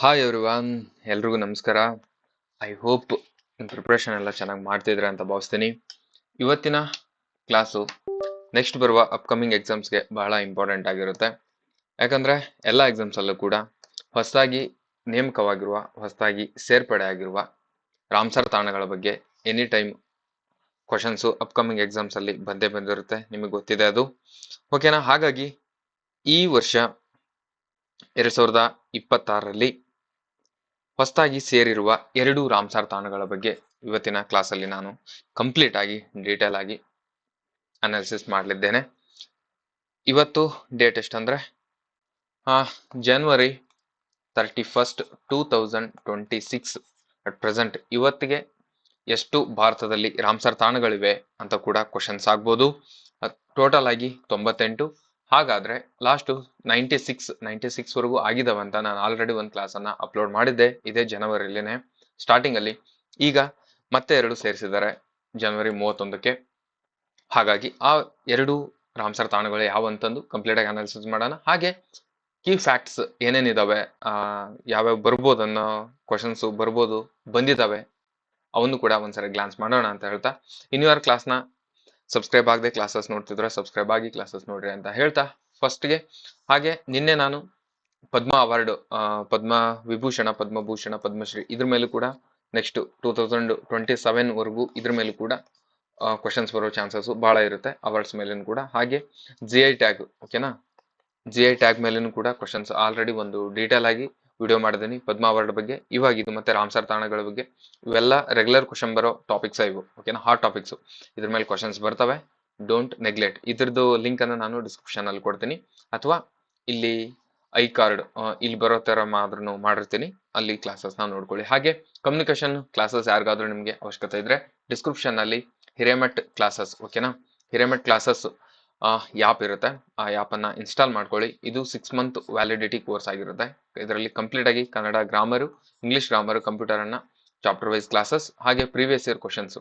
Hi everyone, ಎಲ್ರಿಗೂ ನಮಸ್ಕಾರ. I hope ನಿಮ್ಮ ಪ್ರಿಪ್ರೇಷನ್ ಎಲ್ಲ ಚೆನ್ನಾಗಿ ಮಾಡ್ತಿದ್ರೆ ಅಂತ ಭಾವಿಸ್ತೀನಿ. ಇವತ್ತಿನ ಕ್ಲಾಸು ನೆಕ್ಸ್ಟ್ ಬರುವ ಅಪ್ಕಮಿಂಗ್ ಎಕ್ಸಾಮ್ಸ್ಗೆ ಬಹಳ ಇಂಪಾರ್ಟೆಂಟ್ ಆಗಿರುತ್ತೆ. ಯಾಕಂದರೆ ಎಲ್ಲ ಎಕ್ಸಾಮ್ಸಲ್ಲೂ ಕೂಡ ಹೊಸದಾಗಿ ನೇಮಕವಾಗಿರುವ, ಹೊಸದಾಗಿ ಸೇರ್ಪಡೆ ಆಗಿರುವ ರಾಮ್ಸರ್ ತಾಣಗಳ ಬಗ್ಗೆ ಎನಿ ಟೈಮ್ ಕ್ವಶನ್ಸು ಅಪ್ಕಮಿಂಗ್ ಎಕ್ಸಾಮ್ಸಲ್ಲಿ ಬಂದೇ ಬಂದಿರುತ್ತೆ, ನಿಮಗೆ ಗೊತ್ತಿದೆ ಅದು. ಓಕೆನಾ? ಹಾಗಾಗಿ ಈ ವರ್ಷ 2026ರಲ್ಲಿ ಹೊಸದಾಗಿ ಸೇರಿರುವ 2 ರಾಮ್ಸಾರ್ ತಾಣಗಳ ಬಗ್ಗೆ ಇವತ್ತಿನ ಕ್ಲಾಸಲ್ಲಿ ನಾನು ಕಂಪ್ಲೀಟ್ ಆಗಿ ಡೀಟೇಲ್ ಆಗಿ ಅನಾಲಿಸಿಸ್ ಮಾಡಲಿದ್ದೇನೆ. ಇವತ್ತು ಡೇಟ್ ಎಷ್ಟಂದ್ರೆ January 31st 2026 ಅಟ್ ಪ್ರೆಸೆಂಟ್. ಇವತ್ತಿಗೆ ಎಷ್ಟು ಭಾರತದಲ್ಲಿ ರಾಮ್ಸಾರ್ ತಾಣಗಳಿವೆ ಅಂತ ಕೂಡ ಕ್ವಶನ್ಸ್ ಆಗ್ಬೋದು. ಟೋಟಲ್ ಆಗಿ 98. ಹಾಗಾದ್ರೆ ಲಾಸ್ಟ್ 96 ವರೆಗೂ ಆಗಿದಾವಂತ ನಾನು ಆಲ್ರೆಡಿ ಒಂದು ಕ್ಲಾಸನ್ನ ಅಪ್ಲೋಡ್ ಮಾಡಿದ್ದೆ ಇದೇ ಜನವರಿಲಿನೇ ಸ್ಟಾರ್ಟಿಂಗ್ ಅಲ್ಲಿ. ಈಗ ಮತ್ತೆ 2 ಸೇರಿಸಿದ್ದಾರೆ ಜನವರಿ 31ಕ್ಕೆ. ಹಾಗಾಗಿ ಆ 2 ರಾಮ್ಸರ್ ತಾಣಗಳು ಯಾವಂತಂದು ಕಂಪ್ಲೀಟ್ ಆಗಿ ಅನಾಲಿಸಿಸ್ ಮಾಡೋಣ. ಹಾಗೆ ಕೀ ಫ್ಯಾಕ್ಟ್ಸ್ ಏನೇನಿದಾವೆ, ಯಾವ್ಯಾವ ಬರ್ಬೋದು ಅನ್ನೋ ಕ್ವಶನ್ಸ್ ಬರ್ಬೋದು, ಬಂದಿದ್ದಾವೆ, ಅವನ್ನು ಕೂಡ ಒಂದ್ಸರಿ ಗ್ಲಾನ್ಸ್ ಮಾಡೋಣ ಅಂತ ಹೇಳ್ತಾ, ಇನ್ನು ಯಾರು ಕ್ಲಾಸ್ನ ಸಬ್ಸ್ಕ್ರೈಬ್ ಆಗದೆ ಕ್ಲಾಸಸ್ ನೋಡ್ತಿದ್ರೆ ಸಬ್ಸ್ಕ್ರೈಬ್ ಆಗಿ ಕ್ಲಾಸಸ್ ನೋಡ್ರಿ ಅಂತ ಹೇಳ್ತಾ ಫಸ್ಟ್ಗೆ, ಹಾಗೆ ನಿನ್ನೆ ನಾನು ಪದ್ಮ ಅವಾರ್ಡ್, ಪದ್ಮ ವಿಭೂಷಣ, ಪದ್ಮಭೂಷಣ, ಪದ್ಮಶ್ರೀ ಇದ್ರ ಮೇಲೂ ಕೂಡ ನೆಕ್ಸ್ಟ್ 2027 ವರೆಗೂ ಇದ್ರ ಮೇಲೂ ಕೂಡ ಕ್ವಶನ್ಸ್ ಬರೋ ಚಾನ್ಸಸ್ ಬಹಳ ಇರುತ್ತೆ, ಅವಾರ್ಡ್ಸ್ ಮೇಲೂ ಕೂಡ. ಹಾಗೆ GI ಟ್ಯಾಗ್, ಓಕೆನಾ, GI ಟ್ಯಾಗ್ ಮೇಲೂ ಕೂಡ ಕ್ವಶನ್ಸ್ ಆಲ್ರೆಡಿ ಒಂದು ಡೀಟೇಲ್ ಆಗಿ ವಿಡಿಯೋ ಮಾಡಿದ್ದೀನಿ ಪದ್ಮ ಅವಾರ್ಡ್ ಬಗ್ಗೆ. ಇವಾಗ ಇದು ಮತ್ತೆ ರಾಮ್ಸರ್ ತಾಣಗಳ ಬಗ್ಗೆ, ಇವೆಲ್ಲ ರೆಗ್ಯುಲರ್ ಕ್ವಶನ್ ಬರೋ ಟಾಪಿಕ್ಸ್ ಇವು, ಓಕೆನಾ, ಹಾಟ್ ಟಾಪಿಕ್ಸ್. ಇದ್ರ ಮೇಲೆ ಕ್ವಶನ್ಸ್ ಬರ್ತವೆ, ಡೋಂಟ್ ನೆಗ್ಲೆಕ್ಟ್. ಇದ್ರದ್ದು ಲಿಂಕ್ ಅನ್ನು ನಾನು ಡಿಸ್ಕ್ರಿಪ್ಷನ್ ಅಲ್ಲಿ ಕೊಡ್ತೀನಿ, ಅಥವಾ ಇಲ್ಲಿ ಐ ಕಾರ್ಡ್ ಇಲ್ಲಿ ಬರೋ ತರ ಮಾತ್ರ ಮಾಡಿರ್ತೀನಿ, ಅಲ್ಲಿ ಕ್ಲಾಸಸ್ ನ ನೋಡ್ಕೊಳ್ಳಿ. ಹಾಗೆ ಕಮ್ಯುನಿಕೇಶನ್ ಕ್ಲಾಸಸ್ ಯಾರಿಗಾದ್ರೂ ನಿಮ್ಗೆ ಅವಶ್ಯಕತೆ ಇದ್ರೆ ಡಿಸ್ಕ್ರಿಪ್ಷನ್ ಅಲ್ಲಿ ಹಿರೇಮಠ್ ಕ್ಲಾಸಸ್, ಓಕೆನಾ, ಹಿರೇಮಠ್ ಕ್ಲಾಸಸ್ ಆ್ಯಪ್ ಇರುತ್ತೆ, ಆ ಆ್ಯಪ್ ಅನ್ನ ಇನ್ಸ್ಟಾಲ್ ಮಾಡ್ಕೊಳ್ಳಿ. ಇದು 6 ಮಂತ್ ವ್ಯಾಲಿಡಿಟಿ ಕೋರ್ಸ್ ಆಗಿರುತ್ತೆ. ಇದರಲ್ಲಿ ಕಂಪ್ಲೀಟ್ ಆಗಿ Kannada grammar, English grammar, computer ಅನ್ನ ಚಾಪ್ಟರ್ ವೈಸ್ ಕ್ಲಾಸಸ್, ಹಾಗೆ ಪ್ರೀವಿಯಸ್ ಇಯರ್ ಕ್ವಶನ್ಸ್,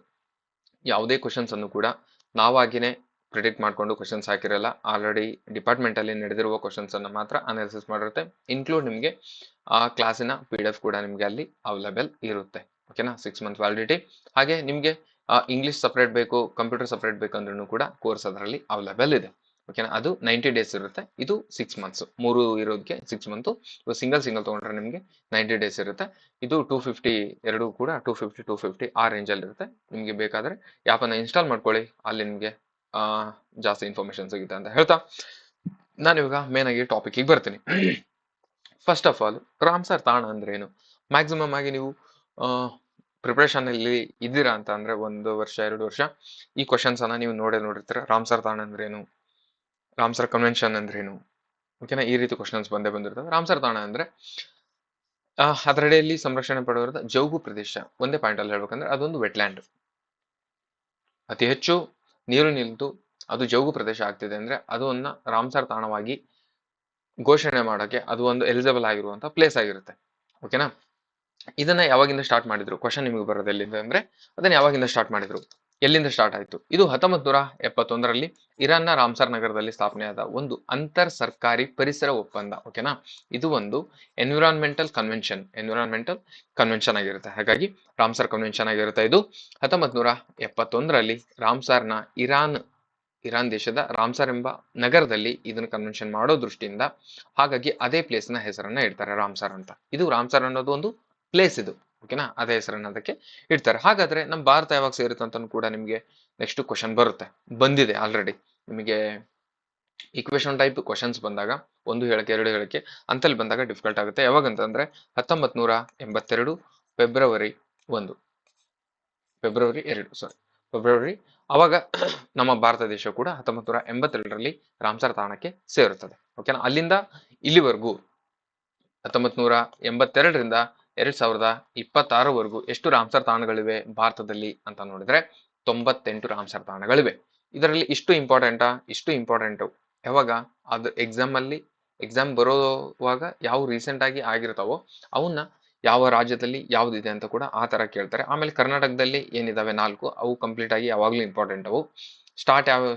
ಯಾವುದೇ ಕ್ವಶನ್ಸ್ ಅನ್ನು ಕೂಡ ನಾವಾಗಿನೇ ಪ್ರಿಡಿಕ್ಟ್ ಮಾಡ್ಕೊಂಡು ಕ್ವಶನ್ಸ್ ಹಾಕಿರಲ್ಲ. ಆಲ್ರೆಡಿ ಡಿಪಾರ್ಟ್ಮೆಂಟ್ ಅಲ್ಲಿ ನಡೆದಿರುವ ಕ್ವಶನ್ಸ್ ಅನ್ನ ಮಾತ್ರ ಅನಾಲಿಸಿಸ್ ಮಾಡಿರುತ್ತೆ. ಇನ್ಕ್ಲೂಡ್ ನಿಮಗೆ ಆ ಕ್ಲಾಸಿನ PDF ಕೂಡ ನಿಮಗೆ ಅಲ್ಲಿ ಅವೈಲೇಬಲ್ ಇರುತ್ತೆ, ಓಕೆನಾ. 6 ಮಂತ್ ವ್ಯಾಲಿಡಿಟಿ. ಹಾಗೆ ನಿಮಗೆ ಇಂಗ್ಲಿಷ್ ಸಪ್ರೇಟ್ ಬೇಕು, ಕಂಪ್ಯೂಟರ್ ಸಪ್ರೇಟ್ ಬೇಕು ಅಂದ್ರೂ ಕೂಡ ಕೋರ್ಸ್ ಅದರಲ್ಲಿ ಅವೈಲೇಬಲ್ ಇದೆ, ಓಕೆನಾ. ಅದು 90 ಡೇಸ್ ಇರುತ್ತೆ, ಇದು 6 ಮಂತ್ಸ್, 3 ಇರೋದಕ್ಕೆ 6 ಮಂತ್. ಸಿಂಗಲ್ ತಗೊಂಡ್ರೆ ನಿಮಗೆ 90 ಡೇಸ್ ಇರುತ್ತೆ. ಇದು 250, ಎರಡು ಕೂಡ 250 ಆ ರೇಂಜಲ್ಲಿ ಇರುತ್ತೆ. ನಿಮಗೆ ಬೇಕಾದ್ರೆ ಆ್ಯಪನ್ನು ಇನ್ಸ್ಟಾಲ್ ಮಾಡ್ಕೊಳ್ಳಿ, ಅಲ್ಲಿ ನಿಮಗೆ ಜಾಸ್ತಿ ಇನ್ಫಾರ್ಮೇಶನ್ ಸಿಗುತ್ತೆ ಅಂತ ಹೇಳ್ತಾ ನಾನು ಇವಾಗ ಮೇನ್ ಆಗಿ ಟಾಪಿಕ್ಗೆ ಬರ್ತೀನಿ. ಫಸ್ಟ್ ಆಫ್ ಆಲ್, ರಾಮ್ಸರ್ ತಾಣ ಅಂದ್ರೆ ಏನು? ಮ್ಯಾಕ್ಸಿಮಮ್ ಆಗಿ ನೀವು ಪ್ರಿಪ್ರೇಷನ್ ಅಲ್ಲಿ ಇದ್ದೀರಾ ಅಂತ ಅಂದ್ರೆ 1 ವರ್ಷ 2 ವರ್ಷ ಈ ಕ್ವಶನ್ಸ್ ಅನ್ನ ನೀವು ನೋಡಿರ್ತೀರ. ರಾಮ್ಸರ್ ತಾಣ ಅಂದ್ರೇನು, ರಾಮ್ಸರ್ ಕನ್ವೆನ್ಷನ್ ಅಂದ್ರೇನು, ಓಕೆನಾ, ಈ ರೀತಿ ಕ್ವಶನ್ಸ್ ಬಂದೇ ಬಂದಿರ್ತವೆ. ರಾಮ್ಸರ್ ತಾಣ ಅಂದ್ರೆ ಅದರಡಿಯಲ್ಲಿ ಸಂರಕ್ಷಣೆ ಪಡೆದಿರುವ ಜೌಗು ಪ್ರದೇಶ. ಒಂದೇ ಪಾಯಿಂಟ್ ಅಲ್ಲಿ ಹೇಳ್ಬೇಕಂದ್ರೆ ಅದೊಂದು ವೆಟ್ಲ್ಯಾಂಡ್, ಅತಿ ಹೆಚ್ಚು ನೀರು ನಿಂತು ಅದು ಜೌಗು ಪ್ರದೇಶ ಆಗ್ತಿದೆ ಅಂದ್ರೆ ಅದು ಒಂದು ರಾಮ್ಸರ್ ತಾಣವಾಗಿ ಘೋಷಣೆ ಮಾಡೋಕೆ ಅದು ಒಂದು ಎಲಿಜಿಬಲ್ ಆಗಿರುವಂತ ಪ್ಲೇಸ್ ಆಗಿರುತ್ತೆ, ಓಕೆನಾ. ಇದನ್ನ ಯಾವಾಗಿಂದ ಸ್ಟಾರ್ಟ್ ಮಾಡಿದ್ರು? ಕ್ವಶನ್ ನಿಮಗೆ ಬರೋದು ಎಲ್ಲಿಂದ ಅಂದ್ರೆ ಅದನ್ನ ಯಾವಾಗಿಂದ ಸ್ಟಾರ್ಟ್ ಮಾಡಿದ್ರು, ಎಲ್ಲಿಂದ ಸ್ಟಾರ್ಟ್ ಆಯ್ತು? ಇದು 1971ರಲ್ಲಿ ಇರಾನ್ನ ರಾಮ್ಸರ್ ನಗರದಲ್ಲಿ ಸ್ಥಾಪನೆಯಾದ ಒಂದು ಅಂತರ್ ಸರ್ಕಾರಿ ಪರಿಸರ ಒಪ್ಪಂದ, ಓಕೆನಾ. ಇದು ಒಂದು ಎನ್ವಿರಾನ್ಮೆಂಟಲ್ ಕನ್ವೆನ್ಷನ್ ಆಗಿರುತ್ತೆ. ಹಾಗಾಗಿ ರಾಮ್ಸರ್ ಕನ್ವೆನ್ಷನ್ ಆಗಿರುತ್ತೆ. ಇದು 1971ರಲ್ಲಿ ರಾಮ್ಸರ್ನ ಇರಾನ್ ದೇಶದ ರಾಮ್ಸರ್ ಎಂಬ ನಗರದಲ್ಲಿ ಇದನ್ನ ಕನ್ವೆನ್ಷನ್ ಮಾಡೋ ದೃಷ್ಟಿಯಿಂದ, ಹಾಗಾಗಿ ಅದೇ ಪ್ಲೇಸ್ ನ ಹೆಸರನ್ನ ಇಡ್ತಾರೆ ರಾಮ್ಸರ್ ಅಂತ. ಇದು ರಾಮ್ಸರ್ ಅನ್ನೋದು ಒಂದು ಪ್ಲೇಸ್ ಇದು, ಓಕೆನಾ, ಅದೇ ಹೆಸರನ್ನ ಅದಕ್ಕೆ ಇಡ್ತಾರೆ. ಹಾಗಾದ್ರೆ ನಮ್ಮ ಭಾರತ ಯಾವಾಗ ಸೇರುತ್ತೆ ಅಂತ ಕೂಡ ನಿಮಗೆ ನೆಕ್ಸ್ಟ್ ಕ್ವಶನ್ ಬರುತ್ತೆ, ಬಂದಿದೆ ಆಲ್ರೆಡಿ. ನಿಮಗೆ ಇಕ್ವೇಶನ್ ಟೈಪ್ ಕ್ವಶನ್ಸ್ ಬಂದಾಗ 1 ಹೇಳಕ್ಕೆ 2 ಹೇಳಕ್ಕೆ ಅಂತಲ್ಲಿ ಬಂದಾಗ ಡಿಫಿಕಲ್ಟ್ ಆಗುತ್ತೆ. ಯಾವಾಗಂತಂದ್ರೆ 1982 ಫೆಬ್ರವರಿ 2 ಅವಾಗ ನಮ್ಮ ಭಾರತ ದೇಶ ಕೂಡ 1982ರಲ್ಲಿ ರಾಮ್ಸರ್ ತಾಣಕ್ಕೆ ಸೇರುತ್ತದೆ, ಓಕೆನಾ. ಅಲ್ಲಿಂದ ಇಲ್ಲಿವರೆಗೂ 1982ರಿಂದ 2026ವರೆಗೂ ಎಷ್ಟು ರಾಮ್ಸರ್ ತಾಣಗಳಿವೆ ಭಾರತದಲ್ಲಿ ಅಂತ ನೋಡಿದ್ರೆ 98 ರಾಮ್ಸರ್ ತಾಣಗಳಿವೆ. ಇದರಲ್ಲಿ ಇಷ್ಟು ಇಂಪಾರ್ಟೆಂಟು ಯಾವಾಗ ಅದು ಎಕ್ಸಾಮ್ ಬರೋವಾಗ ಯಾವ ರೀಸೆಂಟ್ ಆಗಿ ಆಗಿರ್ತಾವೋ ಅವನ್ನ ಯಾವ ರಾಜ್ಯದಲ್ಲಿ ಯಾವ್ದಿದೆ ಅಂತ ಕೂಡ ಆ ತರ ಕೇಳ್ತಾರೆ. ಆಮೇಲೆ ಕರ್ನಾಟಕದಲ್ಲಿ ಏನಿದಾವೆ 4 ಅವು ಕಂಪ್ಲೀಟ್ ಆಗಿ ಯಾವಾಗ್ಲೂ ಇಂಪಾರ್ಟೆಂಟ್. ಅವು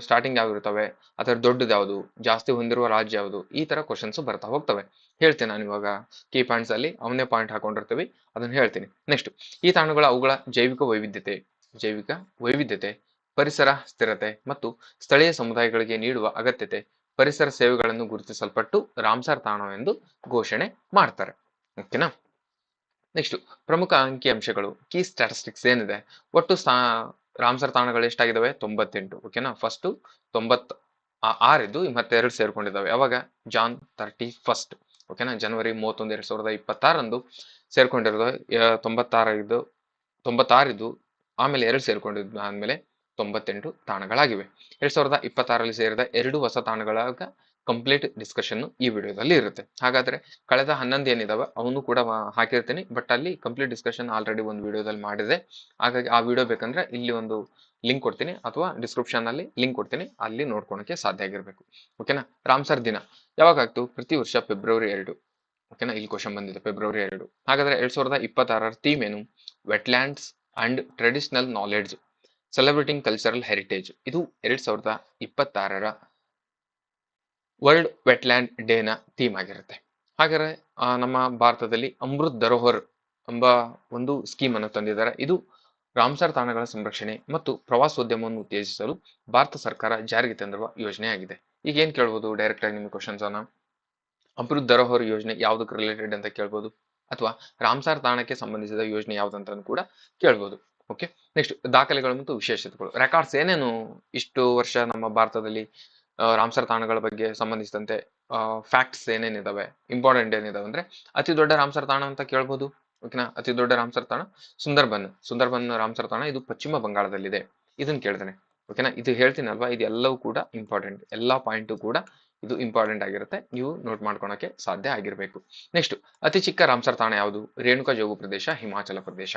ಸ್ಟಾರ್ಟಿಂಗ್ ಯಾವ ಇರ್ತವೆ, ಅದರ ದೊಡ್ಡದು ಯಾವುದು, ಜಾಸ್ತಿ ಹೊಂದಿರುವ ರಾಜ್ಯ ಯಾವುದು, ಈ ತರ ಕ್ವಶನ್ಸ್ ಬರ್ತಾ ಹೋಗ್ತವೆ. ಹೇಳ್ತೀನಿ ನಾನು ಇವಾಗ ಕೀ ಪಾಯಿಂಟ್ಸ್ ಅಲ್ಲಿ ಅವನ್ನೇ ಪಾಯಿಂಟ್ ಹಾಕೊಂಡಿರ್ತೀವಿ, ಅದನ್ನ ಹೇಳ್ತೀನಿ. ನೆಕ್ಸ್ಟ್, ಈ ತಾಣಗಳು ಅವುಗಳ ಜೈವಿಕ ವೈವಿಧ್ಯತೆ, ಪರಿಸರ ಸ್ಥಿರತೆ ಮತ್ತು ಸ್ಥಳೀಯ ಸಮುದಾಯಗಳಿಗೆ ನೀಡುವ ಅಗತ್ಯತೆ, ಪರಿಸರ ಸೇವೆಗಳನ್ನು ಗುರುತಿಸಲ್ಪಟ್ಟು ರಾಮ್ಸರ್ ತಾಣವೆಂದು ಘೋಷಣೆ ಮಾಡ್ತಾರೆ. ಓಕೆನಾ. ನೆಕ್ಸ್ಟ್, ಪ್ರಮುಖ ಅಂಕಿಅಂಶಗಳು, ಕೀ ಸ್ಟ್ಯಾಟಿಸ್ಟಿಕ್ಸ್ ಏನಿದೆ, ಒಟ್ಟು ರಾಮ್ಸರ್ ತಾಣಗಳು ಎಷ್ಟಾಗಿದ್ದಾವೆ? 98. ಓಕೆನಾ. ಫಸ್ಟ್ 96 ಇದ್ದು ಮತ್ತೆ 2 ಸೇರ್ಕೊಂಡಿದ್ದಾವೆ. ಯಾವಾಗ? ಜಾನ್ 31. ಓಕೆನಾ, ಜನವರಿ 31, 2026 ಸೇರ್ಕೊಂಡಿರೋದು. 96 ಇದ್ದು ಆಮೇಲೆ 2 ಸೇರ್ಕೊಂಡಿದ್ದು ಆದ್ಮೇಲೆ 98 ತಾಣಗಳಾಗಿವೆ. 2026 ಸೇರಿದ 2 ಹೊಸ ತಾಣಗಳಾಗ ಕಂಪ್ಲೀಟ್ ಡಿಸ್ಕಷನ್ ಈ ವಿಡಿಯೋದಲ್ಲಿ ಇರುತ್ತೆ. ಹಾಗಾದ್ರೆ ಕಳೆದ 11 ಏನಿದಾವೆ ಅವನು ಕೂಡ ಹಾಕಿರ್ತೀನಿ, ಬಟ್ ಅಲ್ಲಿ ಕಂಪ್ಲೀಟ್ ಡಿಸ್ಕಷನ್ ಆಲ್ರೆಡಿ ಒಂದು ವಿಡಿಯೋದಲ್ಲಿ ಮಾಡಿದೆ. ಹಾಗಾಗಿ ಆ ವಿಡಿಯೋ ಬೇಕಂದ್ರೆ ಇಲ್ಲಿ ಒಂದು ಲಿಂಕ್ ಕೊಡ್ತೀನಿ ಅಥವಾ ಡಿಸ್ಕ್ರಿಪ್ಷನ್ ಅಲ್ಲಿ ಲಿಂಕ್ ಕೊಡ್ತೀನಿ, ಅಲ್ಲಿ ನೋಡ್ಕೊಳಕ್ಕೆ ಸಾಧ್ಯ ಆಗಿರ್ಬೇಕು. ಓಕೆನಾ. ರಾಮ್ಸರ್ ದಿನ ಯಾವಾಗ ಆಗ್ತು? ಪ್ರತಿ ವರ್ಷ ಫೆಬ್ರವರಿ 2. ಓಕೆನಾ, ಇಲ್ಲಿ ಕ್ವಶನ್ ಬಂದಿದೆ ಫೆಬ್ರವರಿ 2. ಹಾಗಾದ್ರೆ 2026 ಥೀಮ್ ಏನು? Wetlands and traditional knowledge celebrating cultural heritage. ಇದು 2026 ವರ್ಲ್ಡ್ ವೆಟ್ಲ್ಯಾಂಡ್ ಡೇನ ಥೀಮ್ ಆಗಿರುತ್ತೆ. ಹಾಗಾದ್ರೆ ನಮ್ಮ ಭಾರತದಲ್ಲಿ ಅಮೃತ್ ಧರೋಹರ್ ಎಂಬ ಒಂದು ಸ್ಕೀಮ್ ಅನ್ನು ತಂದಿದ್ದಾರೆ. ಇದು ರಾಮ್ಸರ್ ತಾಣಗಳ ಸಂರಕ್ಷಣೆ ಮತ್ತು ಪ್ರವಾಸೋದ್ಯಮವನ್ನು ಉತ್ತೇಜಿಸಲು ಭಾರತ ಸರ್ಕಾರ ಜಾರಿಗೆ ತಂದಿರುವ ಯೋಜನೆಯಾಗಿದೆ. ಈಗ ಏನ್ ಕೇಳ್ಬೋದು ಡೈರೆಕ್ಟ್ ಆಗಿ ನಿಮಗೆ ಕ್ವಶನ್ಸ್ ಅನ್ನ? ಅಮೃತ್ ಧರೋಹರ್ ಯೋಜನೆ ಯಾವ್ದಕ್ಕೆ ರಿಲೇಟೆಡ್ ಅಂತ ಕೇಳ್ಬೋದು, ಅಥವಾ ರಾಮ್ಸರ್ ತಾಣಕ್ಕೆ ಸಂಬಂಧಿಸಿದ ಯೋಜನೆ ಯಾವ್ದಂತ ಕೂಡ ಕೇಳ್ಬೋದು. ಓಕೆ. ನೆಕ್ಸ್ಟ್, ದಾಖಲೆಗಳು ಮತ್ತು ವಿಶೇಷತೆಗಳು, ರೆಕಾರ್ಡ್ಸ್ ಏನೇನು ಇಷ್ಟು ವರ್ಷ ನಮ್ಮ ಭಾರತದಲ್ಲಿ ರಾಮ್ಸರ್ ತಾಣಗಳ ಬಗ್ಗೆ ಸಂಬಂಧಿಸಿದಂತೆ ಫ್ಯಾಕ್ಟ್ಸ್ ಏನೇನಿದಾವೆ, ಇಂಪಾರ್ಟೆಂಟ್ ಏನಿದಾವೆ ಅಂದ್ರೆ, ಅತಿ ದೊಡ್ಡ ರಾಮ್ಸರ್ ತಾಣ ಅಂತ ಕೇಳ್ಬೋದು. ಓಕೆನಾ. ಅತಿ ದೊಡ್ಡ ರಾಮ್ಸರ್ ತಾಣ ಸುಂದರ್ಬನ್ ರಾಮ್ಸರ್ ತಾಣ, ಇದು ಪಶ್ಚಿಮ ಬಂಗಾಳದಲ್ಲಿದೆ. ಇದನ್ನ ಕೇಳ್ತಾನೆ. ಓಕೆನಾ. ಇದು ಹೇಳ್ತೀನಲ್ವಾ, ಇದು ಎಲ್ಲವೂ ಕೂಡ ಇಂಪಾರ್ಟೆಂಟ್, ಎಲ್ಲಾ ಪಾಯಿಂಟು ಕೂಡ ಇದು ಇಂಪಾರ್ಟೆಂಟ್ ಆಗಿರುತ್ತೆ, ನೀವು ನೋಟ್ ಮಾಡ್ಕೊಳಕ್ಕೆ ಸಾಧ್ಯ ಆಗಿರ್ಬೇಕು. ನೆಕ್ಸ್ಟ್, ಅತಿ ಚಿಕ್ಕ ರಾಮ್ಸರ್ ತಾಣ ಯಾವುದು? ರೇಣುಕಾ ಜೋಗು ಪ್ರದೇಶ, ಹಿಮಾಚಲ ಪ್ರದೇಶ.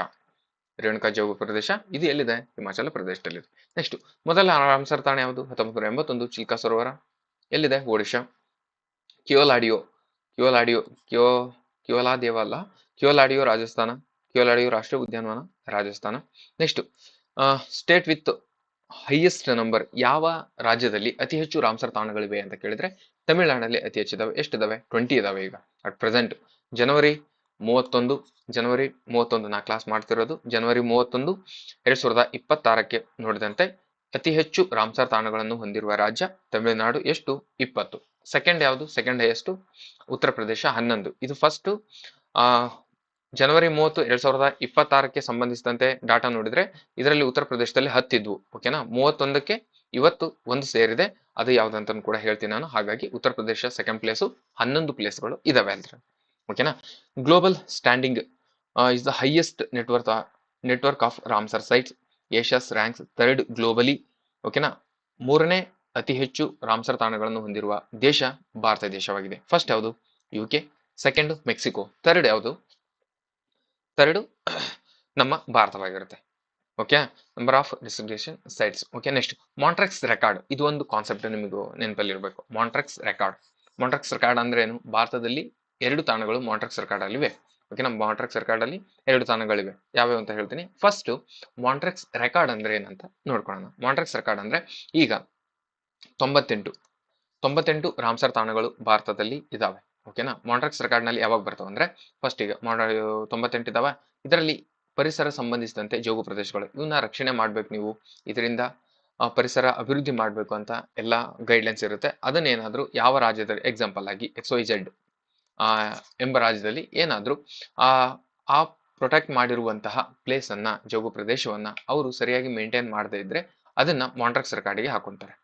ರೇಣುಕಾ ಜೋಗು ಪ್ರದೇಶ ಇದು ಎಲ್ಲಿದೆ? ಹಿಮಾಚಲ ಪ್ರದೇಶದಲ್ಲಿದೆ. ನೆಕ್ಸ್ಟ್, ಮೊದಲ ರಾಮ್ಸರ್ ತಾಣ ಯಾವುದು? 1981 ಚಿಲ್ಕಾ ಸರೋವರ, ಎಲ್ಲಿದೆ? ಒಡಿಶಾ. ಕಿಯೋಲಾಡಿಯೋ ರಾಜಸ್ಥಾನ. ಕಿಯೋಲಾಡಿಯೋ ರಾಷ್ಟ್ರೀಯ ಉದ್ಯಾನವನ, Rajasthan. Next, state with highest number, ಯಾವ ರಾಜ್ಯದಲ್ಲಿ ಅತಿ ಹೆಚ್ಚು ರಾಮ್ಸರ್ ತಾಣಗಳಿವೆ ಅಂತ ಕೇಳಿದ್ರೆ ತಮಿಳುನಾಡಲ್ಲಿ ಅತಿ ಹೆಚ್ಚಿದಾವೆ. ಎಷ್ಟಿದಾವೆ? 20 ಇದಾವೆ ಈಗ ಅಟ್ ಪ್ರೆಸೆಂಟ್. ಜನವರಿ 31 ನಾ ಕ್ಲಾಸ್ ಮಾಡ್ತಿರೋದು ಜನವರಿ 31, 2026ಕ್ಕೆ ನೋಡಿದಂತೆ ಅತಿ ಹೆಚ್ಚು ರಾಮ್ಸರ್ ತಾಣಗಳನ್ನು ಹೊಂದಿರುವ ರಾಜ್ಯ ತಮಿಳುನಾಡು. ಎಷ್ಟು? 20. ಸೆಕೆಂಡ್ ಯಾವುದು? Second highest Uttar Pradesh, 11. ಇದು ಫಸ್ಟ್ ಜನವರಿ 30, 2026ಕ್ಕೆ ಸಂಬಂಧಿಸಿದಂತೆ ಡಾಟಾ ನೋಡಿದ್ರೆ ಇದರಲ್ಲಿ ಉತ್ತರ ಪ್ರದೇಶದಲ್ಲಿ 10 ಇದ್ವು. ಓಕೆನಾ. 31ಕ್ಕೆ ಇವತ್ತು ಒಂದು ಸೇರಿದೆ, ಅದು ಯಾವ್ದಂತ ಕೂಡ ಹೇಳ್ತೀನಿ ನಾನು. ಹಾಗಾಗಿ ಉತ್ತರ ಪ್ರದೇಶ ಸೆಕೆಂಡ್ ಪ್ಲೇಸು, 11 ಪ್ಲೇಸ್ಗಳು ಇದಾವೆ ಅಂದ್ರೆ. ಓಕೆನಾ. Global standing is the highest network of Ramsar sites. Asia's ranks 3rd globally. ಓಕೆನಾ. 3ನೇ ಅತಿ ಹೆಚ್ಚು ರಾಮ್ಸರ್ ತಾಣಗಳನ್ನು ಹೊಂದಿರುವ ದೇಶ ಭಾರತ ದೇಶವಾಗಿದೆ. ಫಸ್ಟ್ ಯಾವುದು? UK. Second Mexico. ಥರ್ಡ್ ಯಾವುದು? ಥರ್ಡ್ ನಮ್ಮ ಭಾರತವಾಗಿರುತ್ತೆ. Okay. Number of distribution sites. Okay. Next, Montreux record. ಇದು ಒಂದು ಕಾನ್ಸೆಪ್ಟ್ ನಿಮಗೆ ನೆನಪಲ್ಲಿ ಇರಬೇಕು. ಮಾಂಟ್ರೆಕ್ಸ್ ರೆಕಾರ್ಡ್ ಅಂದ್ರೆ ಏನು? ಭಾರತದಲ್ಲಿ 2 ತಾಣಗಳು ಮಾಂಟ್ರೆಕ್ಸ್ ರೆಕಾರ್ಡ್ ಅಲ್ಲಿವೆ. ಓಕೆ. ನಮ್ಮ ಮಾಂಟ್ರೆಕ್ಸ್ ರೆಕಾರ್ಡ್ ಅಲ್ಲಿ 2 ತಾಣಗಳಿವೆ. ಯಾವ್ಯಾವ ಅಂತ ಹೇಳ್ತೀನಿ. ಫಸ್ಟ್, ಮಾಂಟ್ರೆಕ್ಸ್ ರೆಕಾರ್ಡ್ ಅಂದ್ರೆ ಏನಂತ ನೋಡ್ಕೊಳ್ಳೋಣ. ಮಾಂಟ್ರೆಕ್ಸ್ ರೆಕಾರ್ಡ್ ಅಂದ್ರೆ ಈಗ 98 ರಾಮ್ಸರ್ ತಾಣಗಳು ಭಾರತದಲ್ಲಿ ಇದಾವೆ. ಓಕೆನಾ. ಮಾಂಟ್ರೆಕ್ಸ್ ರೆಕಾರ್ಡ್ ನಲ್ಲಿ ಯಾವಾಗ ಬರ್ತಾವ ಅಂದ್ರೆ, ಫಸ್ಟ್ ಈಗ 98 ಇದಾವೆ. ಇದರಲ್ಲಿ ಪರಿಸರ ಸಂಬಂಧಿಸಿದಂತೆ ಜೋಗು ಪ್ರದೇಶಗಳು, ಇವನ್ನ ರಕ್ಷಣೆ ಮಾಡ್ಬೇಕು ನೀವು, ಇದರಿಂದ ಪರಿಸರ ಅಭಿವೃದ್ಧಿ ಮಾಡ್ಬೇಕು ಅಂತ ಎಲ್ಲ ಗೈಡ್ಲೈನ್ಸ್ ಇರುತ್ತೆ. ಅದನ್ನೇನಾದ್ರೂ ಯಾವ ರಾಜ್ಯದಲ್ಲಿ, ಎಕ್ಸಾಂಪಲ್ ಆಗಿ XYZ ಎಂಬ ರಾಜ್ಯದಲ್ಲಿ ಏನಾದ್ರೂ ಆ ಪ್ರೊಟೆಕ್ಟ್ ಮಾಡಿರುವಂತಹ ಪ್ಲೇಸ್ ಅನ್ನ, ಜೋಗು ಪ್ರದೇಶವನ್ನ ಅವರು ಸರಿಯಾಗಿ ಮೇಂಟೈನ್ ಮಾಡದೇ ಇದ್ರೆ ಅದನ್ನ ಮಾಂಟ್ರೆಕ್ಸ್ ರೆಕಾರ್ಡ್ಗೆ ಹಾಕೊಂತಾರೆ.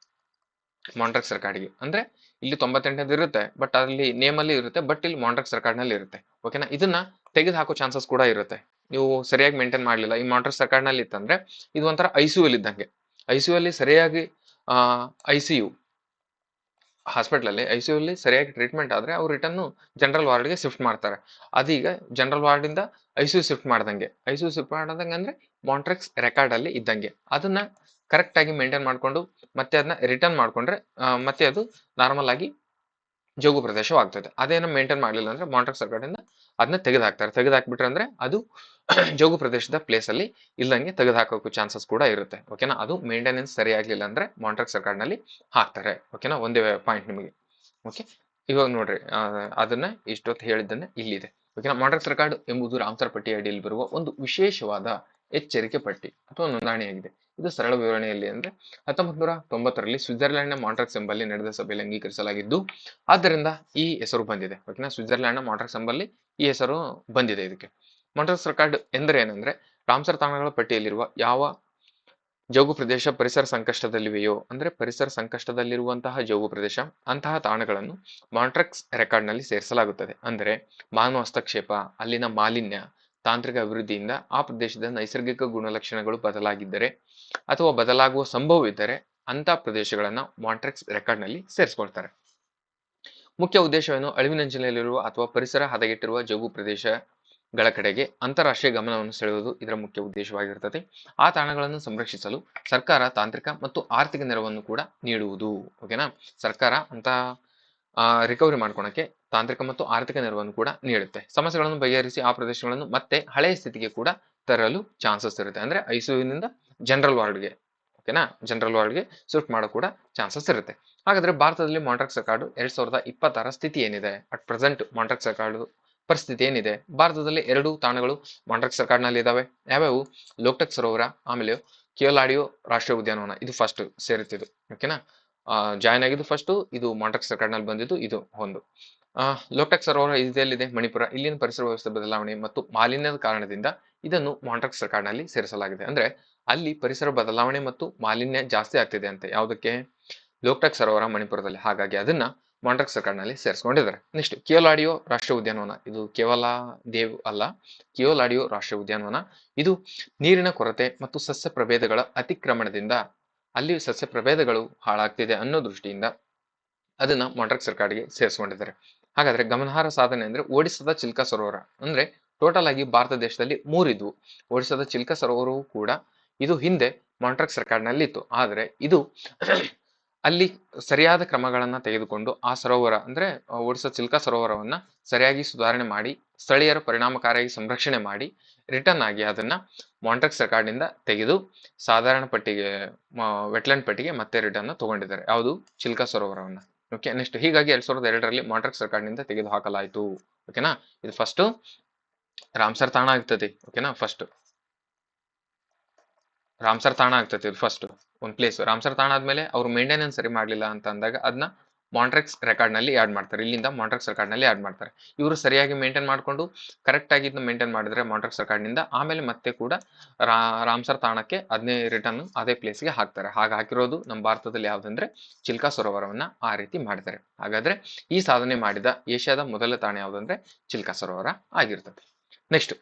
ಮಾಂಟ್ರೆಕ್ಸ್ ರೆಕಾರ್ಡ್ಗೆ ಅಂದ್ರೆ ಇಲ್ಲಿ 98 ಇರುತ್ತೆ, ಬಟ್ ಅಲ್ಲಿ ನೇಮ್ ಅಲ್ಲಿ ಇರುತ್ತೆ, ಬಟ್ ಇಲ್ಲಿ ಮಾಂಟ್ರೆಕ್ಸ್ ರೆಕಾರ್ಡ್ ನಲ್ಲಿ ಇರುತ್ತೆ. ಓಕೆನಾ. ಇದನ್ನ ತೆಗೆದು ಹಾಕೋ ಚಾನ್ಸಸ್ ಕೂಡ ಇರುತ್ತೆ, ನೀವು ಸರಿಯಾಗಿ ಮೇಂಟೈನ್ ಮಾಡಲಿಲ್ಲ. ಈ ಮಾಂಟ್ರೆಕ್ಸ್ ರೆಕಾರ್ಡ್ ನಲ್ಲಿ ಇತ್ತಂದ್ರೆ ಇದು ಒಂಥರ ICU ಅಲ್ಲಿ ಇದ್ದಂಗೆ. ICU ಅಲ್ಲಿ ಸರಿಯಾಗಿ ICU ಹಾಸ್ಪಿಟಲ್ ಅಲ್ಲಿ ICU ಅಲ್ಲಿ ಸರಿಯಾಗಿ ಟ್ರೀಟ್ಮೆಂಟ್ ಆದ್ರೆ ಅವ್ರು ರಿಟರ್ನ್ ಜನರಲ್ ವಾರ್ಡ್ಗೆ ಶಿಫ್ಟ್ ಮಾಡ್ತಾರೆ. ಅದೀಗ ಜನರಲ್ ವಾರ್ಡ್ ಇಂದ ICU ಶಿಫ್ಟ್ ಮಾಡ್ದಂಗೆ ಅಂದ್ರೆ ಮಾಂಟ್ರೆಕ್ಸ್ ರೆಕಾರ್ಡ್ ಅಲ್ಲಿ ಇದ್ದಂಗೆ. ಅದನ್ನ ಕರೆಕ್ಟ್ ಆಗಿ ಮೇಂಟೈನ್ ಮಾಡ್ಕೊಂಡು ಮತ್ತೆ ಅದನ್ನ ರಿಟರ್ನ್ ಮಾಡ್ಕೊಂಡ್ರೆ ಮತ್ತೆ ಅದು ನಾರ್ಮಲ್ ಆಗಿ ಜೋಗು ಪ್ರದೇಶವಾಗ್ತದೆ. ಅದೇನೋ ಮೇಂಟೈನ್ ಮಾಡಲಿಲ್ಲ ಅಂದ್ರೆ ಮಾಂಟ್ರೆಕ್ಸ್ ರೆಕಾರ್ಡ್ ಇಂದ ಅದನ್ನ ತೆಗೆದುಹಾಕ್ತಾರೆ. ತೆಗೆದುಹಾಕ್ಬಿಟ್ರೆ ಅಂದ್ರೆ ಅದು ಜೋಗು ಪ್ರದೇಶದ ಪ್ಲೇಸ್ ಅಲ್ಲಿ ಇಲ್ಲಂಗೆ ತೆಗೆದುಹಾಕೋಕೆ ಚಾನ್ಸಸ್ ಕೂಡ ಇರುತ್ತೆ. ಓಕೆನಾ, ಅದು ಮೇಂಟೆನೆನ್ಸ್ ಸರಿ ಆಗ್ಲಿಲ್ಲ ಅಂದ್ರೆ ಮಾಂಟ್ರೆಕ್ಸ್ ರೆಕಾರ್ಡ್ ನಲ್ಲಿ ಹಾಕ್ತಾರೆ. ಓಕೆನಾ, ಒಂದೇ ಪಾಯಿಂಟ್ ನಿಮಗೆ. ಓಕೆ, ಇವಾಗ ನೋಡ್ರಿ, ಅದನ್ನ ಇಷ್ಟೊತ್ತು ಹೇಳಿದ್ದನ್ನ ಇಲ್ಲಿದೆ. ಓಕೆನಾ, ಮಾಂಟ್ರೆಕ್ಸ್ ರೆಕಾರ್ಡ್ ಎಂಬುದು ರಾಮ್ಸರ್ ಪಟ್ಟಿ ಅಡಿಯಲ್ಲಿ ಬರುವ ಒಂದು ವಿಶೇಷವಾದ ಎಚ್ಚರಿಕೆ ಪಟ್ಟಿ ಅಥವಾ ನೋಂದಣಿಯಾಗಿದೆ. ಇದು ಸರಳ ವಿವರಣೆಯಲ್ಲಿ ಅಂದ್ರೆ 1990ರಲ್ಲಿ ಸ್ವಿಟ್ಜರ್ಲೆಂಡ್ನ ಮಾಂಟ್ರೆಕ್ಸ್ ಎಂಬಲ್ಲಿ ನಡೆದ ಸಭೆಯಲ್ಲಿ ಅಂಗೀಕರಿಸಲಾಗಿದ್ದು, ಆದ್ದರಿಂದ ಈ ಹೆಸರು ಬಂದಿದೆ. ಓಕೆನಾ, ಸ್ವಿಟ್ಜರ್ಲೆಂಡ್ನ ಮಾಂಟ್ರೆಕ್ಸ್ ಎಂಬಲ್ಲಿ ಈ ಹೆಸರು ಬಂದಿದೆ ಇದಕ್ಕೆ. ಮಾಂಟ್ರೆಕ್ಸ್ ರೆಕಾರ್ಡ್ ಎಂದರೆ ಏನಂದ್ರೆ, ರಾಮ್ಸರ್ ತಾಣಗಳ ಪಟ್ಟಿಯಲ್ಲಿರುವ ಯಾವ ಜೋಗು ಪ್ರದೇಶ ಪರಿಸರ ಸಂಕಷ್ಟದಲ್ಲಿವೆಯೋ, ಅಂದ್ರೆ ಪರಿಸರ ಸಂಕಷ್ಟದಲ್ಲಿರುವಂತಹ ಜೋಗು ಪ್ರದೇಶ, ಅಂತಹ ತಾಣಗಳನ್ನು ಮಾಂಟ್ರೆಕ್ಸ್ ರೆಕಾರ್ಡ್ ನಲ್ಲಿ ಸೇರಿಸಲಾಗುತ್ತದೆ. ಅಂದರೆ ಮಾನವ ಹಸ್ತಕ್ಷೇಪ, ಅಲ್ಲಿನ ಮಾಲಿನ್ಯ, ತಾಂತ್ರಿಕ ಅಭಿವೃದ್ಧಿಯಿಂದ ಆ ಪ್ರದೇಶದ ನೈಸರ್ಗಿಕ ಗುಣಲಕ್ಷಣಗಳು ಬದಲಾಗಿದ್ದರೆ ಅಥವಾ ಬದಲಾಗುವ ಸಂಭವವಿದ್ದರೆ ಅಂತ ಪ್ರದೇಶಗಳನ್ನ ಮಾಂಟ್ರೆಕ್ಸ್ ರೆಕಾರ್ಡ್ ನಲ್ಲಿ ಸೇರಿಸ್ಕೊಳ್ತಾರೆ. ಮುಖ್ಯ ಉದ್ದೇಶವೇನು? ಅಳಿವಿನಂಚಿನಲ್ಲಿರುವ ಅಥವಾ ಪರಿಸರ ಹದಗೆಟ್ಟಿರುವ ಜೋಗು ಪ್ರದೇಶಗಳ ಕಡೆಗೆ ಅಂತಾರಾಷ್ಟ್ರೀಯ ಗಮನವನ್ನು ಸೆಳೆಯುವುದು ಇದರ ಮುಖ್ಯ ಉದ್ದೇಶವಾಗಿರುತ್ತದೆ. ಆ ತಾಣಗಳನ್ನು ಸಂರಕ್ಷಿಸಲು ಸರ್ಕಾರ ತಾಂತ್ರಿಕ ಮತ್ತು ಆರ್ಥಿಕ ನೆರವನ್ನು ಕೂಡ ನೀಡುವುದು. ಓಕೆನಾ, ಸರ್ಕಾರ ಅಂತ ರಿಕವರಿ ಮಾಡ್ಕೊಳಕ್ಕೆ ತಾಂತ್ರಿಕ ಮತ್ತು ಆರ್ಥಿಕ ನೆರವನ್ನು ಕೂಡ ನೀಡುತ್ತೆ. ಸಮಸ್ಯೆಗಳನ್ನು ಬಗೆಹರಿಸಿ ಆ ಪ್ರದೇಶಗಳನ್ನು ಮತ್ತೆ ಹಳೆಯ ಸ್ಥಿತಿಗೆ ಕೂಡ ತರಲು ಚಾನ್ಸಸ್ ಇರುತ್ತೆ. ಅಂದ್ರೆ ಐಸಿಯುನಿಂದ ಜನರಲ್ ವಾರ್ಡ್ಗೆ, ಓಕೆನಾ, ಜನರಲ್ ವಾರ್ಡ್ಗೆ ಶಿಫ್ಟ್ ಮಾಡೋ ಕೂಡ ಚಾನ್ಸಸ್ ಇರುತ್ತೆ. ಹಾಗಾದ್ರೆ ಭಾರತದಲ್ಲಿ ಮಾಂಟ್ರೆಕ್ಸ್ ರೆಕಾರ್ಡ್ 2026 ಸ್ಥಿತಿ ಏನಿದೆ? ಅಟ್ ಪ್ರೆಸೆಂಟ್ ಮಾಂಟ್ರೆಕ್ಸ್ ರೆಕಾರ್ಡ್ ಪರಿಸ್ಥಿತಿ ಏನಿದೆ? ಭಾರತದಲ್ಲಿ 2 ತಾಣಗಳು ಮಾಂಟ್ರೆಕ್ಸ್ ರೆಕಾರ್ಡ್ ನಲ್ಲಿ ಇದಾವೆ. ಯಾವ್ಯಾವು? ಲೋಕ್ಟಕ್ ಸರೋವರ, ಆಮೇಲೆ ಕಿಯೋಲಾಡಿಯೋ ರಾಷ್ಟ್ರೀಯ ಉದ್ಯಾನವನ. ಇದು ಫಸ್ಟ್ ಸೇರುತ್ತಿದ್ದು. ಓಕೆನಾ, ಜಾಯ್ನ್ ಆಗಿದ್ದು ಫಸ್ಟ್, ಇದು ಮಾಂಟ್ರೆಕ್ಸ್ ರೆಕಾರ್ಡ್ ನಲ್ಲಿ ಬಂದಿದ್ದು ಇದು ಒಂದು. ಲೋಕ್ಟಕ್ ಸರೋವರ ಇದೆಯಲ್ಲಿದೆ? ಮಣಿಪುರ. ಇಲ್ಲಿನ ಪರಿಸರ ವ್ಯವಸ್ಥೆ ಬದಲಾವಣೆ ಮತ್ತು ಮಾಲಿನ್ಯದ ಕಾರಣದಿಂದ ಇದನ್ನು ಮಾಂಟ್ರೆಕ್ಸ್ ರೆಕಾರ್ಡ್ ನಲ್ಲಿ ಸೇರಿಸಲಾಗಿದೆ. ಅಂದ್ರೆ ಅಲ್ಲಿ ಪರಿಸರ ಬದಲಾವಣೆ ಮತ್ತು ಮಾಲಿನ್ಯ ಜಾಸ್ತಿ ಆಗ್ತಿದೆ ಅಂತೆ. ಯಾವುದಕ್ಕೆ? ಲೋಕ್ಟಕ್ ಸರೋವರ ಮಣಿಪುರದಲ್ಲಿ. ಹಾಗಾಗಿ ಅದನ್ನ ಮಾಂಟ್ರೆಕ್ಸ್ ರೆಕಾರ್ಡ್ ನಲ್ಲಿ ಸೇರಿಸ್ಕೊಂಡಿದ್ದಾರೆ. ನೆಕ್ಸ್ಟ್ ಕಿಯೋಲಾಡಿಯೋ ರಾಷ್ಟ್ರೀಯ ಉದ್ಯಾನವನ. ಇದು ಕೇವಲ ದೇವ್ ಅಲ್ಲ, ಕಿಯೋಲಾಡಿಯೋ ರಾಷ್ಟ್ರೀಯ ಉದ್ಯಾನವನ. ಇದು ನೀರಿನ ಕೊರತೆ ಮತ್ತು ಸಸ್ಯ ಪ್ರಭೇದಗಳ ಅತಿಕ್ರಮಣದಿಂದ ಅಲ್ಲಿ ಸಸ್ಯ ಪ್ರಭೇದಗಳು ಹಾಳಾಗ್ತಿದೆ ಅನ್ನೋ ದೃಷ್ಟಿಯಿಂದ ಅದನ್ನ ಮಾಂಟ್ರೆಕ್ಸ್ ರೆಕಾರ್ಡ್ಗೆ ಸೇರಿಸ್ಕೊಂಡಿದ್ದಾರೆ. ಹಾಗಾದ್ರೆ ಗಮನಾರ್ಹ ಸಾಧನೆ ಅಂದ್ರೆ ಒಡಿಸ್ಸಾದ ಚಿಲ್ಕಾ ಸರೋವರ. ಅಂದ್ರೆ ಟೋಟಲ್ ಆಗಿ ಭಾರತ ದೇಶದಲ್ಲಿ 3 ಇದ್ವು. ಒಡಿಸ್ಸಾದ ಚಿಲ್ಕಾ ಸರೋವರವು ಕೂಡ ಇದು ಹಿಂದೆ ಮಾಂಟ್ರೆಕ್ಸ್ ರೆಕಾರ್ಡ್ ನಲ್ಲಿ ಇತ್ತು. ಆದ್ರೆ ಇದು ಅಲ್ಲಿ ಸರಿಯಾದ ಕ್ರಮಗಳನ್ನ ತೆಗೆದುಕೊಂಡು ಆ ಸರೋವರ ಅಂದ್ರೆ ಒಡಿಸ್ಸಾ ಚಿಲ್ಕಾ ಸರೋವರವನ್ನ ಸರಿಯಾಗಿ ಸುಧಾರಣೆ ಮಾಡಿ ಸ್ಥಳೀಯರ ಪರಿಣಾಮಕಾರಿಯಾಗಿ ಸಂರಕ್ಷಣೆ ಮಾಡಿ ರಿಟರ್ನ್ ಆಗಿ ಅದನ್ನ ಮಾಂಟ್ರೆಕ್ಸ್ ರೆಕಾರ್ಡ್ ನಿಂದ ತೆಗೆದು ಸಾಧಾರಣ ಪಟ್ಟಿಗೆ, ವೆಟ್ಲ್ಯಾಂಡ್ ಪಟ್ಟಿಗೆ ಮತ್ತೆ ರಿಟರ್ನ್ ತಗೊಂಡಿದ್ದಾರೆ. ಯಾವುದು? ಚಿಲ್ಕಾ ಸರೋವರವನ್ನ. ಓಕೆ, ನೆಕ್ಸ್ಟ್ ಹೀಗಾಗಿ 2002ರಲ್ಲಿ ಮಾಂಟ್ರೆಕ್ಸ್ ರೆಕಾರ್ಡ್ ನಿಂದ ತೆಗೆದು ಹಾಕಲಾಯಿತು. ಓಕೆನಾ, ಇದು ಫಸ್ಟ್ ರಾಮ್ಸರ್ ತಾಣ ಆಗ್ತದೆ. ಓಕೆನಾ, ಫಸ್ಟ್ ರಾಮ್ಸರ್ ತಾಣ ಆಗ್ತದೆ. ಇದು ಫಸ್ಟ್ ಒಂದು ಪ್ಲೇಸ್. ರಾಮ್ಸರ್ ತಾಣ ಆದ್ಮೇಲೆ ಅವ್ರು ಮೇಂಟೆನೆನ್ಸ್ ಸರಿ ಮಾಡ್ಲಿಲ್ಲ ಅಂತ ಅಂದಾಗ ಅದನ್ನ ಮಾಂಟ್ರೆಕ್ಸ್ ರೆಕಾರ್ಡ್ ನಲ್ಲಿ ಆಡ್ ಮಾಡ್ತಾರೆ. ಇಲ್ಲಿಂದ ಮಾಂಟ್ರೆಕ್ಸ್ ರೆಕಾರ್ಡ್ ನಲ್ಲಿ ಆಡ್ ಮಾಡ್ತಾರೆ. ಇವರು ಸರಿಯಾಗಿ ಮೇಂಟೈನ್ ಮಾಡ್ಕೊಂಡು ಕರೆಕ್ಟ್ ಆಗಿ ಇದನ್ನ ಮೇಂಟೈನ್ ಮಾಡಿದ್ರೆ ಮಾಂಟ್ರೆಕ್ಸ್ ರೆಕಾರ್ಡ್ ನಿಂದ ಆಮೇಲೆ ಮತ್ತೆ ಕೂಡ ರಾಮ್ಸರ್ ತಾಣಕ್ಕೆ ಅದನ್ನೇ ರಿಟರ್ನ್ ಅದೇ ಪ್ಲೇಸ್ಗೆ ಹಾಕ್ತಾರೆ. ಹಾಗೆ ಹಾಕಿರೋದು ನಮ್ಮ ಭಾರತದಲ್ಲಿ ಯಾವ್ದಂದ್ರೆ ಚಿಲ್ಕಾ ಸರೋವರವನ್ನ ಆ ರೀತಿ ಮಾಡಿದ್ದಾರೆ. ಹಾಗಾದ್ರೆ ಈ ಸಾಧನೆ ಮಾಡಿದ ಏಷ್ಯಾದ ಮೊದಲ ತಾಣ ಯಾವ್ದಂದ್ರೆ ಚಿಲ್ಕಾ ಸರೋವರ ಆಗಿರ್ತದೆ. ನೆಕ್ಸ್ಟ್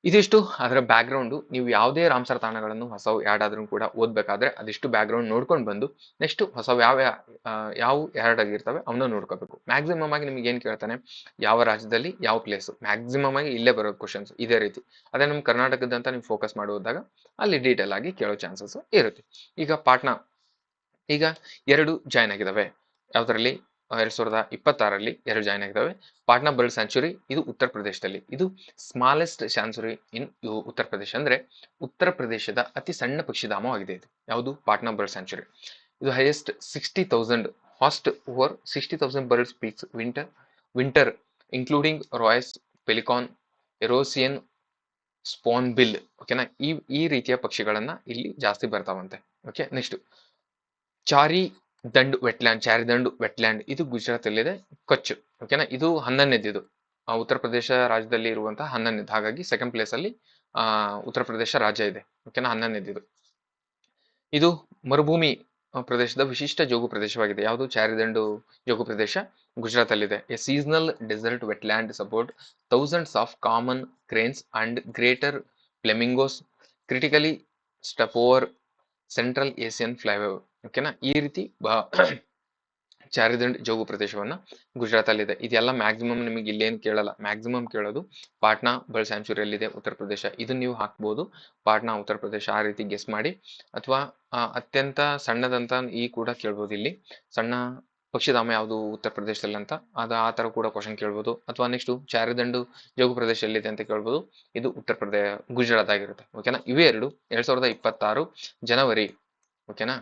ಇದಿಷ್ಟು ಅದರ ಬ್ಯಾಕ್ ಗ್ರೌಂಡ್. ನೀವು ಯಾವುದೇ ರಾಮ್ಸರ್ ತಾಣಗಳನ್ನು ಹೊಸವು ಆ್ಯಡ್ ಆದ್ರೂ ಕೂಡ ಓದ್ಬೇಕಾದ್ರೆ ಅದಿಷ್ಟು ಬ್ಯಾಕ್ ಗ್ರೌಂಡ್ ನೋಡ್ಕೊಂಡು ಬಂದು ನೆಕ್ಸ್ಟ್ ಹೊಸವು ಯಾವ ಆ್ಯಡ್ ಆಗಿರ್ತವೆ ಅವನ್ನ ನೋಡ್ಕೋಬೇಕು. ಮ್ಯಾಕ್ಸಿಮಮ್ ಆಗಿ ನಿಮ್ಗೆ ಏನ್ ಕೇಳ್ತಾನೆ, ಯಾವ ರಾಜ್ಯದಲ್ಲಿ ಯಾವ ಪ್ಲೇಸ್, ಮ್ಯಾಕ್ಸಿಮಮ್ ಆಗಿ ಇಲ್ಲೇ ಬರೋ ಕ್ವಶನ್ಸ್ ಇದೇ ರೀತಿ. ಅದೇ ನಮ್ಮ ಕರ್ನಾಟಕದಂತ ನೀವು ಫೋಕಸ್ ಮಾಡೋದಾಗ ಅಲ್ಲಿ ಡೀಟೇಲ್ ಆಗಿ ಕೇಳೋ ಚಾನ್ಸಸ್ ಇರುತ್ತೆ. ಈಗ ಪಾಟ್ನಾ ಈಗ 2 ಜಾಯ್ನ್ ಆಗಿದಾವೆ. ಯಾವ್ದ್ರಲ್ಲಿ? 2026ರಲ್ಲಿ 2 ಜಾಯ್ನ್ ಆಗಿದಾವೆ. ಪಾಟ್ನಾ ಬರ್ಡ್ ಸ್ಯಾಂಚುರಿ, ಇದು ಉತ್ತರ ಪ್ರದೇಶದಲ್ಲಿ. ಇದು ಸ್ಮಾಲೆಸ್ಟ್ ಸ್ಯಾಂಚುರಿ ಇನ್ ಉತ್ತರ ಪ್ರದೇಶ. ಅಂದ್ರೆ ಉತ್ತರ ಪ್ರದೇಶದ ಅತಿ ಸಣ್ಣ ಪಕ್ಷಿಧಾಮವಾಗಿದೆ ಇದು. ಯಾವುದು? Patna bird sanctuary. ಇದು highest 60,000 host over 60,000 bird species winter including ರಾಯ್ಸ್, ಪೆಲಿಕಾನ್, ಎರೋಸಿಯನ್, ಸ್ಪಾನ್ ಬಿಲ್. ಓಕೆನಾ, ಈ ರೀತಿಯ ಪಕ್ಷಿಗಳನ್ನ ಇಲ್ಲಿ ಜಾಸ್ತಿ ಬರ್ತಾವಂತೆ. Okay, next Chharidhand wetland. ಇದು ಗುಜರಾತ್ ಅಲ್ಲಿದೆ, ಕಚ್. ಓಕೆನಾ, ಇದು 11ನೇದು. ಉತ್ತರ ಪ್ರದೇಶ ರಾಜ್ಯದಲ್ಲಿ ಇರುವಂತಹ 11ನೇದು. ಹಾಗಾಗಿ ಸೆಕೆಂಡ್ ಪ್ಲೇಸ್ ಅಲ್ಲಿ ಉತ್ತರ ಪ್ರದೇಶ ರಾಜ್ಯ ಇದೆ. ಓಕೆನಾ, 11ನೇದು. ಇದು ಮರುಭೂಮಿ ಪ್ರದೇಶದ ವಿಶಿಷ್ಟ ಜೋಗು ಪ್ರದೇಶವಾಗಿದೆ. ಯಾವುದು? ಚಾರಿದಂಡು ಜೋಗು ಪ್ರದೇಶ ಗುಜರಾತ್ ಅಲ್ಲಿದೆ. A seasonal desert wetland support thousands of common cranes and greater flamingos, critically stopover central Asian flyway. ಓಕೆನಾ, ಈ ರೀತಿ ಚಾರಿದಂಡ್ ಜೋಗು ಪ್ರದೇಶವನ್ನ ಗುಜರಾತ್ ಅಲ್ಲಿದೆ. ಇದೆಲ್ಲ ಮ್ಯಾಕ್ಸಿಮಮ್ ನಿಮಗೆ ಇಲ್ಲೇನು ಕೇಳಲ್ಲ. ಮ್ಯಾಕ್ಸಿಮಮ್ ಕೇಳೋದು ಪಾಟ್ನಾ ಬರ್ಡ್ ಸ್ಯಾಂಚುರಿಯಲ್ಲಿದೆ ಉತ್ತರ ಪ್ರದೇಶ. ಇದನ್ನ ನೀವು ಹಾಕ್ಬೋದು, ಪಾಟ್ನಾ ಉತ್ತರ ಪ್ರದೇಶ ಆ ರೀತಿ ಗೆಸ್ ಮಾಡಿ. ಅಥವಾ ಅತ್ಯಂತ ಸಣ್ಣದಂತ ಈ ಕೂಡ ಕೇಳ್ಬೋದು. ಇಲ್ಲಿ ಸಣ್ಣ ಪಕ್ಷಿಧಾಮ ಯಾವುದು ಉತ್ತರ ಪ್ರದೇಶದಲ್ಲಿ ಅಂತ ಆ ತರ ಕೂಡ ಕ್ವಶನ್ ಕೇಳ್ಬೋದು. ಅಥವಾ ನೆಕ್ಸ್ಟ್ ಚಾರಿದಂಡು ಜೋಗು ಪ್ರದೇಶ ಎಲ್ಲಿದೆ ಅಂತ ಕೇಳ್ಬೋದು. ಇದು ಉತ್ತರ ಪ್ರದೇಶ ಗುಜರಾತ್ ಆಗಿರುತ್ತೆ. ಓಕೆನಾ, ಇವೇ ಎರಡು 2026 ಜನವರಿ, ಓಕೆನಾ,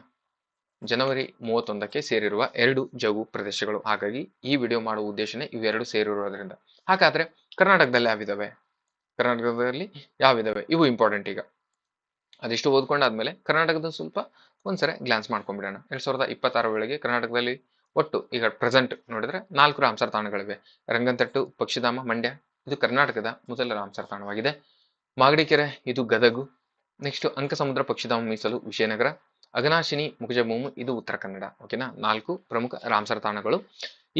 ಜನವರಿ 31ಕ್ಕೆ ಸೇರಿರುವ 2 ಜೋಗು ಪ್ರದೇಶಗಳು. ಹಾಗಾಗಿ ಈ ವಿಡಿಯೋ ಮಾಡುವ ಉದ್ದೇಶನೇ ಇವೆರಡು ಸೇರಿರುವುದರಿಂದ. ಹಾಗಾದ್ರೆ ಕರ್ನಾಟಕದಲ್ಲಿ ಯಾವಿದಾವೆ, ಕರ್ನಾಟಕದಲ್ಲಿ ಯಾವಿದಾವೆ ಇವು ಇಂಪಾರ್ಟೆಂಟ್. ಈಗ ಅದಿಷ್ಟು ಓದ್ಕೊಂಡಾದ್ಮೇಲೆ ಕರ್ನಾಟಕದ ಸ್ವಲ್ಪ ಒಂದ್ಸರಿ ಗ್ಲಾನ್ಸ್ ಮಾಡ್ಕೊಂಡ್ಬಿಡೋಣ. 2026 ವೇಳೆಗೆ ಕರ್ನಾಟಕದಲ್ಲಿ ಒಟ್ಟು ಈಗ ಪ್ರೆಸೆಂಟ್ ನೋಡಿದ್ರೆ 4 ರಾಮ್ಸರ್ ತಾಣಗಳಿವೆ. ರಂಗನತಿಟ್ಟು, ಪಕ್ಷಿಧಾಮ, ಮಂಡ್ಯ ಇದು ಕರ್ನಾಟಕದ ಮೊದಲ ರಾಮ್ಸರ್ ತಾಣವಾಗಿದೆ. ಮಾಗಡಿ ಕೆರೆ ಇದು ಗದಗು. ನೆಕ್ಸ್ಟ್ ಅಂಕಸಮುದ್ರ ಪಕ್ಷಿಧಾಮ ಮೀಸಲು ವಿಜಯನಗರ. ಅಘನಾಶಿನಿ ಮುಖಜಭೂಮಿ ಇದು ಉತ್ತರ ಕನ್ನಡ. ಓಕೆನಾ, 4 ಪ್ರಮುಖ ರಾಮ್ಸರ್ ತಾಣಗಳು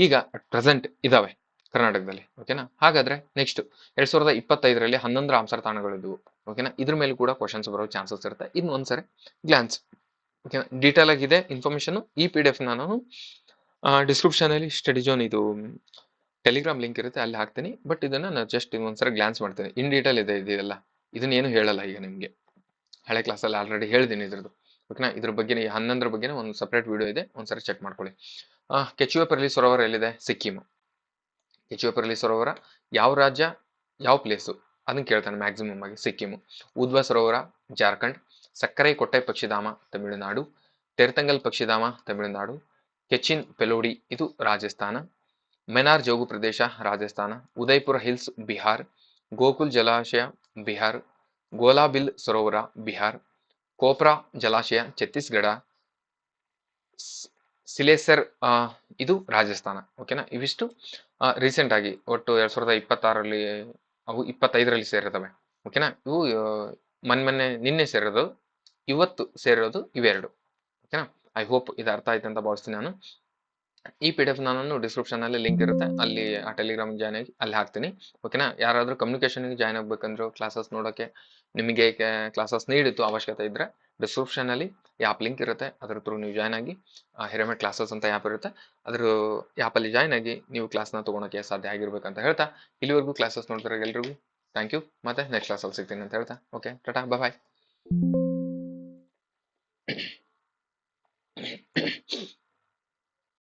ಈಗ ಪ್ರೆಸೆಂಟ್ ಇದಾವೆ ಕರ್ನಾಟಕದಲ್ಲಿ. ಓಕೆನಾ, ಹಾಗಾದ್ರೆ ನೆಕ್ಸ್ಟ್ 2025ರಲ್ಲಿ 11 ರಾಮ್ಸರ್ ತಾಣಗಳಿದ್ವು. ಓಕೆನಾ, ಇದ್ರ ಮೇಲೆ ಕೂಡ ಕ್ವಶನ್ಸ್ ಬರೋ ಚಾನ್ಸಸ್ ಇರುತ್ತೆ. ಇನ್ನು ಒಂದ್ಸರಿ ಗ್ಲಾನ್ಸ್, ಓಕೆನಾ, ಡೀಟೇಲ್ ಆಗಿದೆ ಇನ್ಫಾರ್ಮೇಶನ್. ಈ PDF ನಾನು ಡಿಸ್ಕ್ರಿಪ್ಷನ್ ಅಲ್ಲಿ ಸ್ಟಡಿ ಜೋನ್ ಇದು ಟೆಲಿಗ್ರಾಮ್ ಲಿಂಕ್ ಇರುತ್ತೆ, ಅಲ್ಲಿ ಹಾಕ್ತೀನಿ. ಬಟ್ ಇದನ್ನ ನಾನು ಜಸ್ಟ್ ಒಂದ್ಸರಿ ಗ್ಲಾನ್ಸ್ ಮಾಡ್ತೀನಿ. ಇನ್ ಡೀಟೇಲ್ ಇದೆ ಇದೆಲ್ಲ, ಇದನ್ನೇನು ಹೇಳಲ್ಲ. ಈಗ ನಿಮ್ಗೆ ಹಳೆ ಕ್ಲಾಸಲ್ಲಿ ಆಲ್ರೆಡಿ ಹೇಳಿದ್ದೀನಿ ಇದ್ರದ್ದು. ಓಕೆನಾ, ಇದ್ರ ಬಗ್ಗೆ 11ರ ಬಗ್ಗೆ ಒಂದು ಸಪ್ರೇಟ್ ವಿಡಿಯೋ ಇದೆ, ಒಂದ್ಸರಿ ಚೆಕ್ ಮಾಡ್ಕೊಳ್ಳಿ. ಕೆಚುವೆಪರ್ಲಿ ಸರೋವರ ಎಲ್ಲಿದೆ? ಸಿಕ್ಕಿಂ. ಕೆಚುವೆಪರ್ಲಿ ಸರೋವರ ಯಾವ ರಾಜ್ಯ, ಯಾವ ಪ್ಲೇಸು ಅದನ್ನ ಕೇಳ್ತಾನೆ ಮ್ಯಾಕ್ಸಿಮಮ್ ಆಗಿ. ಸಿಕ್ಕಿಮು. ಉದ್ವಾ ಸರೋವರ ಜಾರ್ಖಂಡ್. ಸಕ್ಕರೆ ಕೊಟ್ಟೆ ಪಕ್ಷಿಧಾಮ ತಮಿಳುನಾಡು. ತೆರ್ತಂಗಲ್ ಪಕ್ಷಿಧಾಮ ತಮಿಳುನಾಡು. ಕೆಚಿನ್ ಪೆಲೋಡಿ ಇದು ರಾಜಸ್ಥಾನ. ಮೆನಾರ್ ಜೋಗು ಪ್ರದೇಶ ರಾಜಸ್ಥಾನ. ಉದಯ್ಪುರ ಹಿಲ್ಸ್ ಬಿಹಾರ್. ಗೋಕುಲ್ ಜಲಾಶಯ ಬಿಹಾರ್. ಗೋಲಾಬಿಲ್ ಸರೋವರ ಬಿಹಾರ್. ಕೋಪ್ರಾ ಜಲಾಶಯ ಛತ್ತೀಸ್ಗಢ. ಸಿಲೇಸರ್ ಇದು ರಾಜಸ್ಥಾನ. ಓಕೆನಾ, ಇವಿಷ್ಟು ರೀಸೆಂಟ್ ಆಗಿ ಒಟ್ಟು 2026ರಲ್ಲಿ ಅವು 25ರಲ್ಲಿ ಸೇರಿರ್ತವೆ. ಓಕೆನಾ, ಇವು ಮೊನ್ನೆ ನಿನ್ನೆ ಸೇರಿರೋದು, ಇವತ್ತು ಸೇರಿರೋದು ಇವೆರಡು. ಓಕೆನಾ, ಐ ಹೋಪ್ ಇದು ಅರ್ಥ ಆಯ್ತು ಅಂತ ಭಾವಿಸ್ತೀನಿ ನಾನು. ಈ PDF ನಾನು ಡಿಸ್ಕ್ರಿಪ್ಷನ್ ಅಲ್ಲಿ ಲಿಂಕ್ ಇರುತ್ತೆ, ಅಲ್ಲಿ ಆ ಟೆಲಿಗ್ರಾಮ್ ಜಾಯ್ನ್ ಆಗಿ ಅಲ್ಲಿ ಹಾಕ್ತೀನಿ. ಓಕೆನಾ, ಯಾರಾದ್ರೂ ಕಮ್ಯುನಿಕೇಶನ್ಗೆ ಜಾಯ್ನ್ ಆಗ್ಬೇಕಂದ್ರೆ, ಕ್ಲಾಸಸ್ ನೋಡೋಕೆ ನಿಮಗೆ ಕ್ಲಾಸಸ್ ನೀಡಿತ್ತು ಅವಶ್ಯಕತೆ ಇದ್ರೆ ಡಿಸ್ಕ್ರಿಪ್ಷನ್ ಅಲ್ಲಿ ಆ್ಯಪ್ ಲಿಂಕ್ ಇರುತ್ತೆ, ಅದ್ರ ಥ್ರೂ ನೀವು ಜಾಯ್ನ್ ಆಗಿ ಹಿರೇಮಠ್ ಕ್ಲಾಸಸ್ ಅಂತ ಆ್ಯಪ್ ಇರುತ್ತೆ, ಅದ್ರ ಆ್ಯಪಲ್ಲಿ ಜಾಯ್ನ್ ಆಗಿ ನೀವು ಕ್ಲಾಸ್ನ ತೊಗೊಳಕ್ಕೆ ಸಾಧ್ಯ ಆಗಿರ್ಬೇಕಂತ ಹೇಳ್ತಾ, ಇಲ್ಲಿವರೆಗೂ ಕ್ಲಾಸಸ್ ನೋಡ್ತಾರೆ ಎಲ್ರಿಗೂ ಥ್ಯಾಂಕ್ ಯು. ಮತ್ತೆ ನೆಕ್ಸ್ಟ್ ಕ್ಲಾಸಲ್ಲಿ ಸಿಗ್ತೀನಿ ಅಂತ ಹೇಳ್ತಾ, ಓಕೆ ಟಾಟಾ ಬಾಯ್.